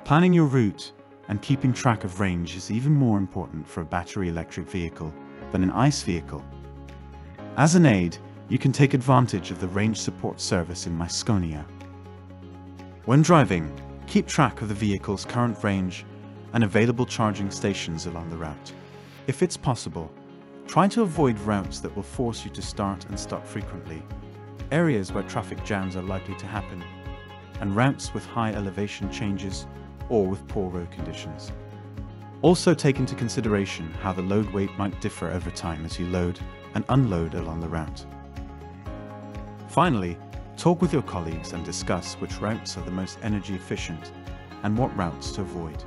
Planning your route and keeping track of range is even more important for a battery electric vehicle than an ICE vehicle. As an aid, you can take advantage of the range support service in mySCONIA. When driving, keep track of the vehicle's current range and available charging stations along the route. If it's possible, try to avoid routes that will force you to start and stop frequently, areas where traffic jams are likely to happen, and routes with high elevation changes or with poor road conditions. Also take into consideration how the load weight might differ over time as you load and unload along the route. Finally, talk with your colleagues and discuss which routes are the most energy efficient and what routes to avoid.